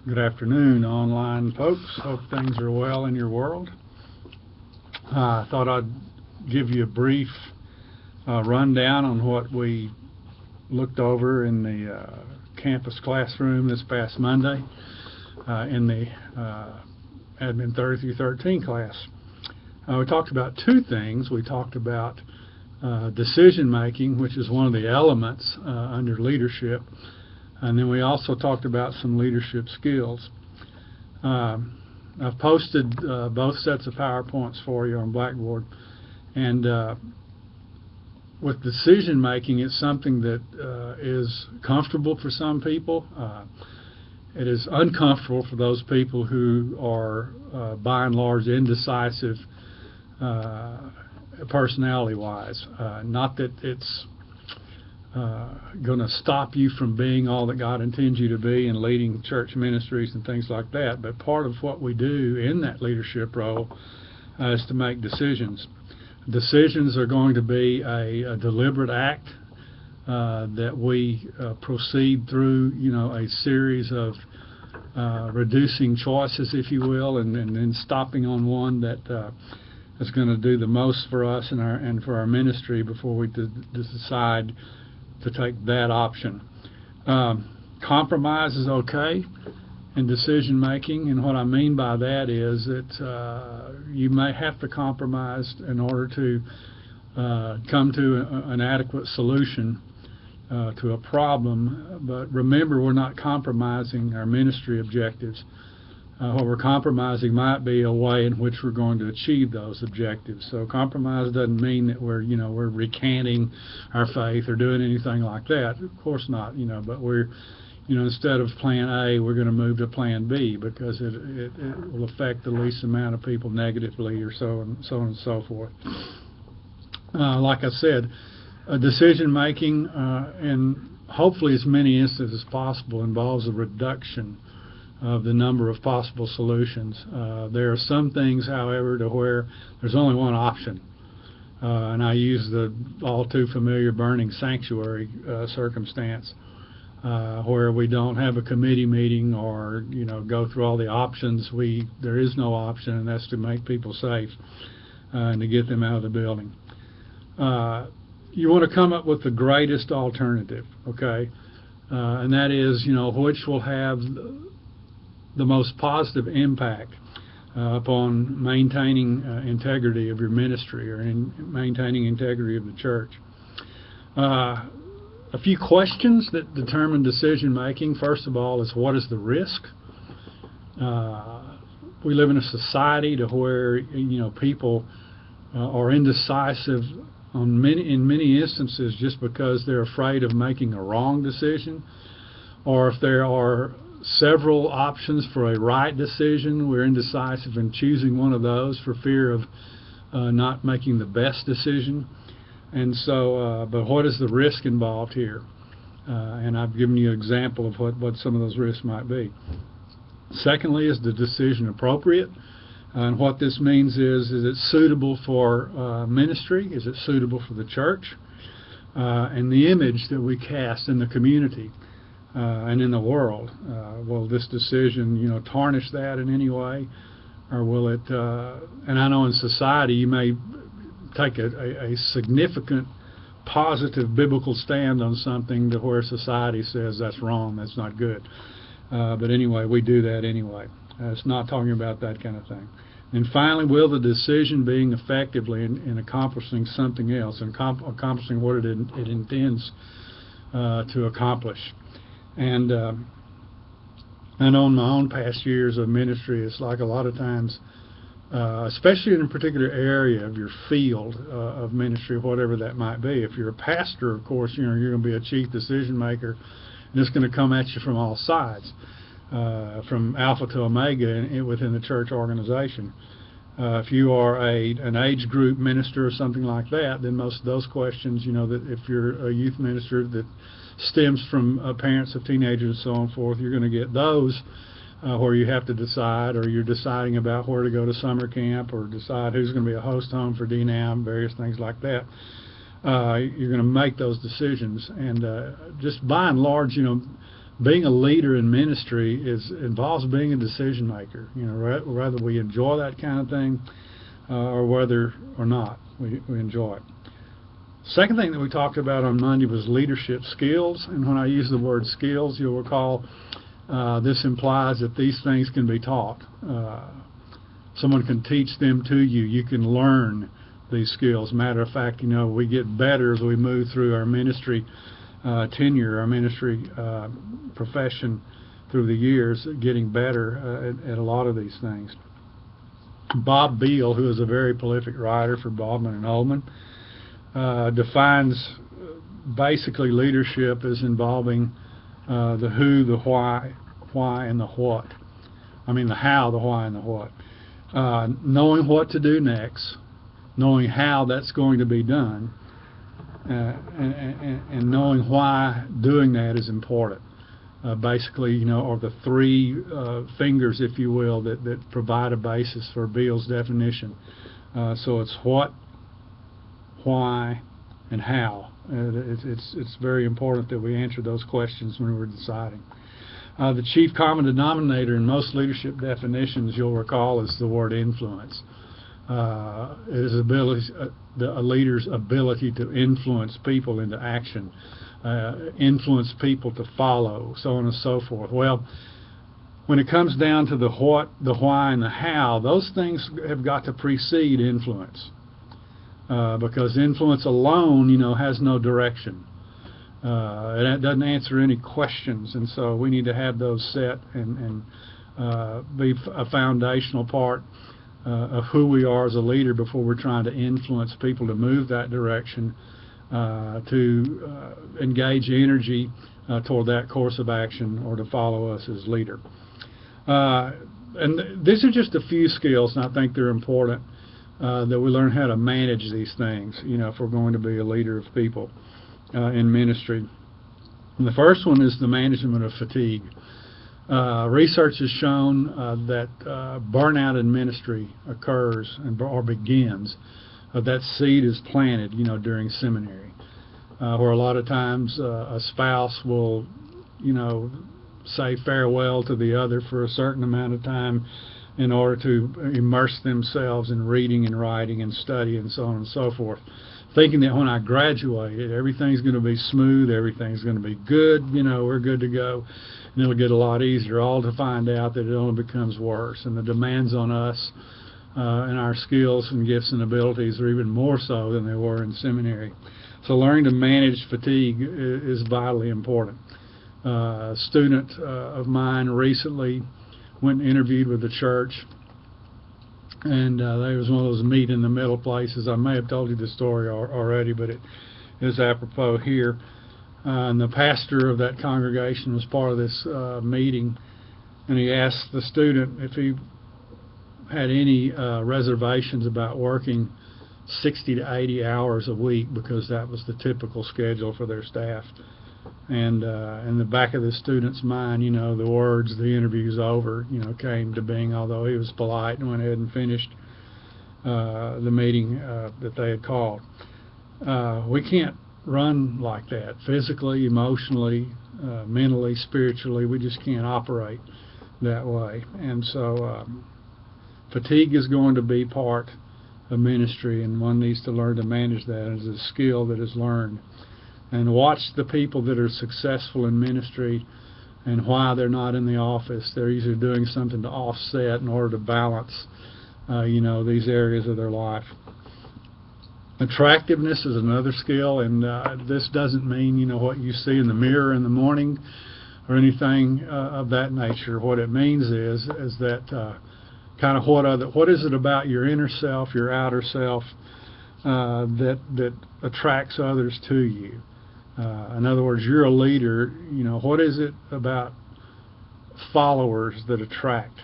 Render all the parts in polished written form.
Good afternoon, online folks. Hope things are well in your world. I thought I'd give you a brief rundown on what we looked over in the campus classroom this past Monday in the Admin 30 through 13 class. We talked about two things. We talked about decision making, which is one of the elements under leadership. And then we also talked about some leadership skills. I've posted both sets of PowerPoints for you on Blackboard. And with decision making, it's something that is comfortable for some people. It is uncomfortable for those people who are, by and large, indecisive personality-wise. Not that it's going to stop you from being all that God intends you to be and leading church ministries and things like that, but part of what we do in that leadership role is to make decisions. Decisions are going to be a deliberate act that we proceed through, a series of reducing choices, if you will, and then stopping on one that is going to do the most for us and for our ministry before we decide to take that option. Compromise is okay in decision making, and what I mean by that is that you may have to compromise in order to come to an adequate solution to a problem, but remember, we're not compromising our ministry objectives. What we're compromising might be a way in which we're going to achieve those objectives. So compromise doesn't mean that we're recanting our faith or doing anything like that. Of course not, but we're, instead of plan A, we're going to move to plan B because it will affect the least amount of people negatively or so on and so forth. Like I said, decision making in hopefully as many instances as possible involves a reduction of the number of possible solutions. There are some things, however, to where there's only one option. And I use the all too familiar burning sanctuary circumstance where we don't have a committee meeting or, go through all the options. There is no option, and that's to make people safe and to get them out of the building. You want to come up with the greatest alternative, okay? And that is, which will have the most positive impact upon maintaining integrity of your ministry or in maintaining integrity of the church. A few questions that determine decision making. First of all is, what is the risk? We live in a society to where people are indecisive in many instances just because they're afraid of making a wrong decision, or if there are several options for a right decision, we're indecisive in choosing one of those for fear of not making the best decision. And so, but what is the risk involved here? And I've given you an example of what some of those risks might be. Secondly, is the decision appropriate? And what this means is it suitable for ministry? Is it suitable for the church? And the image that we cast in the community and in the world. Will this decision, tarnish that in any way? Or will it, and I know in society you may take a significant positive biblical stand on something to where society says that's wrong, that's not good. But anyway, we do that anyway. It's not talking about that kind of thing. And finally, will the decision being effectively in accomplishing something else, and accomplishing what it intends to accomplish. And I know in my own past years of ministry, it's like a lot of times, especially in a particular area of your field of ministry, whatever that might be. If you're a pastor, of course, you're going to be a chief decision maker, and it's going to come at you from all sides, from alpha to omega within the church organization. If you are an age group minister or something like that, then most of those questions, that if you're a youth minister that stems from parents of teenagers and so on and forth, you're going to get those where you have to decide, or you're deciding about where to go to summer camp, or decide who's going to be a host home for DNAM, various things like that. You're going to make those decisions, and just by and large, being a leader in ministry involves being a decision maker. You know, whether we enjoy that kind of thing or whether or not we enjoy it. Second thing that we talked about on Monday was leadership skills, and when I use the word skills, you'll recall this implies that these things can be taught. Someone can teach them to you. You can learn these skills. Matter of fact, you know, we get better as we move through our ministry tenure, our ministry profession through the years, getting better at a lot of these things. Bob Beal, who is a very prolific writer for Baldwin and Ullman, defines basically leadership as involving the who, the why, and the what. I mean the how, the why, and the what. Knowing what to do next, knowing how that's going to be done, and knowing why doing that is important. Basically, you know, are the three fingers, if you will, that provide a basis for Beal's definition. So it's what, why, and how. It's very important that we answer those questions when we're deciding. The chief common denominator in most leadership definitions, you'll recall, is the word influence. It is a leader's ability to influence people into action, influence people to follow, so on and so forth. Well, when it comes down to the what, the why, and the how, those things have got to precede influence. Because influence alone, you know, has no direction. It doesn't answer any questions, and so we need to have those set and be a foundational part of who we are as a leader before we're trying to influence people to move that direction, to engage energy toward that course of action, or to follow us as leader. And these are just a few skills, and I think they're important. That we learn how to manage these things, you know, if we're going to be a leader of people in ministry. And the first one is the management of fatigue. Research has shown that burnout in ministry occurs or begins. That seed is planted, you know, during seminary, where a lot of times a spouse will, you know, say farewell to the other for a certain amount of time in order to immerse themselves in reading and writing and study and so on and so forth, thinking that when I graduate, everything's going to be smooth, everything's going to be good, you know, we're good to go, and it'll get a lot easier, all to find out that it only becomes worse, and the demands on us and our skills and gifts and abilities are even more so than they were in seminary. So learning to manage fatigue is vitally important. A student of mine recently went and interviewed with the church, and there was one of those meet in the middle places. I may have told you this story already, but it is apropos here. And the pastor of that congregation was part of this meeting, and he asked the student if he had any reservations about working 60 to 80 hours a week, because that was the typical schedule for their staff. And in the back of the student's mind, you know, the words, the interview's over, you know, came to being, although he was polite and went ahead and finished the meeting that they had called. We can't run like that, physically, emotionally, mentally, spiritually. We just can't operate that way. And so fatigue is going to be part of ministry, and one needs to learn to manage that as a skill that is learned. And watch the people that are successful in ministry and why they're not in the office. They're usually doing something to offset in order to balance, you know, these areas of their life. Attractiveness is another skill, and this doesn't mean, you know, what you see in the mirror in the morning or anything of that nature. What it means is that kind of what is it about your inner self, your outer self, that attracts others to you? In other words, you're a leader, you know, what is it about followers that attract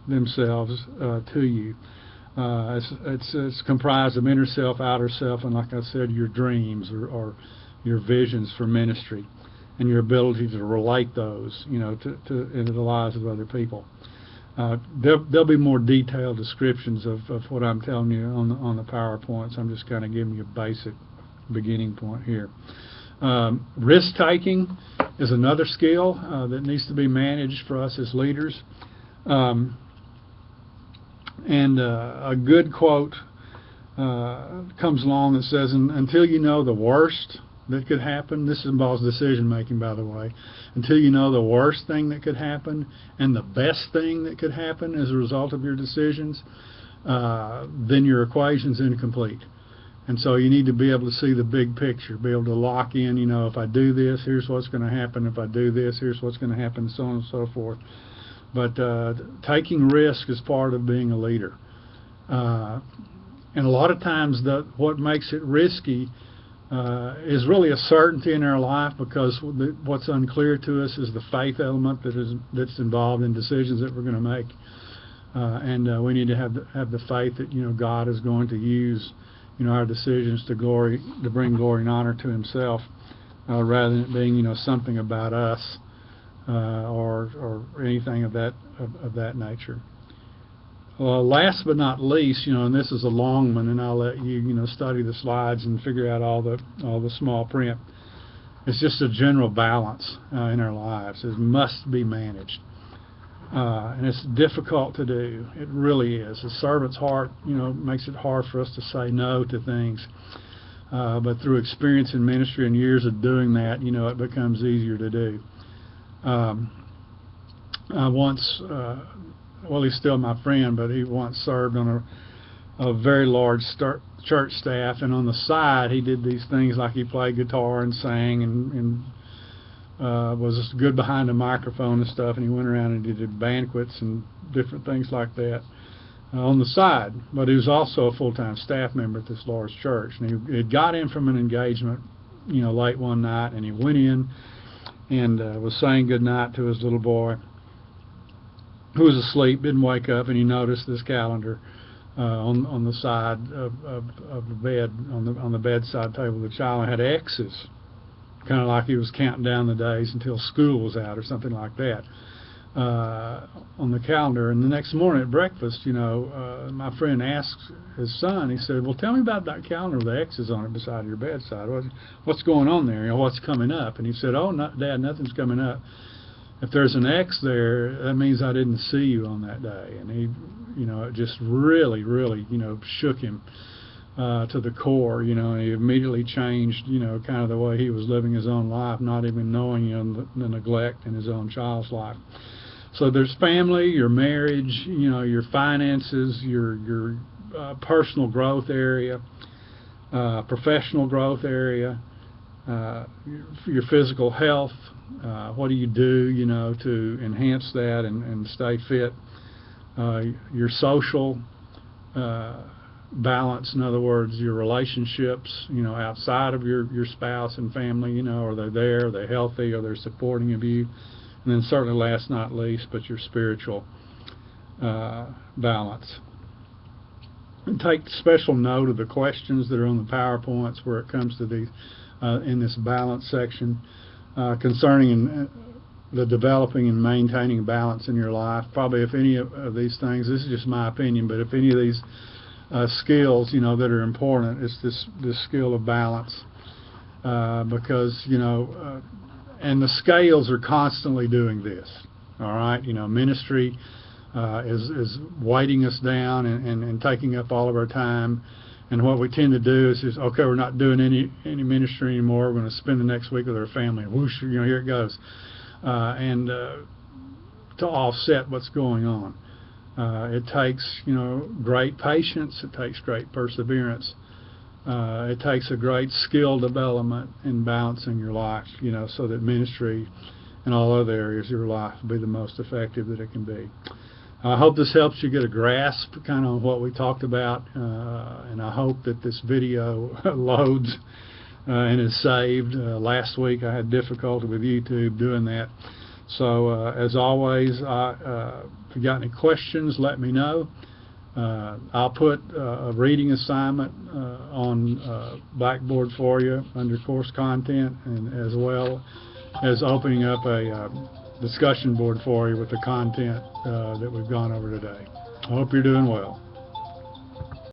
themselves to you? It's comprised of inner self, outer self, and like I said, your dreams or your visions for ministry, and your ability to relate those, you know, into the lives of other people. There'll be more detailed descriptions of what I'm telling you on the PowerPoints. I'm just kind of giving you a basic beginning point here. Risk-taking is another skill that needs to be managed for us as leaders. And a good quote comes along that says, until you know the worst that could happen, this involves decision making, by the way, until you know the worst thing that could happen and the best thing that could happen as a result of your decisions, then your equation's incomplete. And so you need to be able to see the big picture, be able to lock in, you know, if I do this, here's what's going to happen. If I do this, here's what's going to happen, so on and so forth. But taking risk is part of being a leader. And a lot of times what makes it risky is really a certainty in our life, because what's unclear to us is the faith element that's involved in decisions that we're going to make. And we need to have the faith that, you know, God is going to use, you know, our decisions to bring glory and honor to Himself, rather than it being, you know, something about us or anything of that nature. Last but not least, you know, and this is a long one, and I'll let you, you know, study the slides and figure out all the small print. It's just a general balance in our lives. It must be managed. And it's difficult to do. It really is. A servant's heart, you know, makes it hard for us to say no to things. But through experience in ministry and years of doing that, you know, it becomes easier to do. I once, well, he's still my friend, but he once served on a very large church staff, and on the side he did these things like he played guitar and sang and was good behind a microphone and stuff, and he went around and did banquets and different things like that on the side. But he was also a full-time staff member at this large church, and he had got in from an engagement, you know, late one night, and he went in and was saying goodnight to his little boy, who was asleep, didn't wake up, and he noticed this calendar on the side of the bed, on the bedside table of the child, and had X's, kind of like he was counting down the days until school was out or something like that, on the calendar. And the next morning at breakfast, you know, my friend asked his son, he said, well, tell me about that calendar with the X's on it beside your bedside. What's going on there? You know, what's coming up? And he said, oh, Dad, nothing's coming up. If there's an X there, that means I didn't see you on that day. And he, you know, it just really, really, you know, shook him to the core, you know, and he immediately changed, you know, kind of the way he was living his own life, not even knowing, you know, the neglect in his own child's life. So there's family, your marriage, you know, your finances, your personal growth area, professional growth area, your physical health. What do you do, you know, to enhance that and stay fit? Your social balance, in other words, your relationships, you know, outside of your spouse and family, you know, are they there, are they healthy, are they supporting of you? And then certainly last not least, but your spiritual balance. And take special note of the questions that are on the PowerPoints where it comes to these in this balance section concerning the developing and maintaining balance in your life. Probably if any of these things, this is just my opinion, but if any of these skills, you know, that are important, it's this skill of balance, because, you know, and the scales are constantly doing this. All right, you know, ministry is weighting us down and taking up all of our time. And what we tend to do is just, okay, we're not doing any ministry anymore. We're going to spend the next week with our family. And whoosh, you know, here it goes. And to offset what's going on, it takes, you know, great patience. It takes great perseverance. It takes a great skill development in balancing your life, you know, so that ministry and all other areas of your life will be the most effective that it can be. I hope this helps you get a grasp kind of on what we talked about, and I hope that this video loads and is saved. Last week I had difficulty with YouTube doing that. So as always, if you got any questions, let me know. I'll put a reading assignment on Blackboard for you under course content, and as well as opening up a discussion board for you with the content that we've gone over today. I hope you're doing well.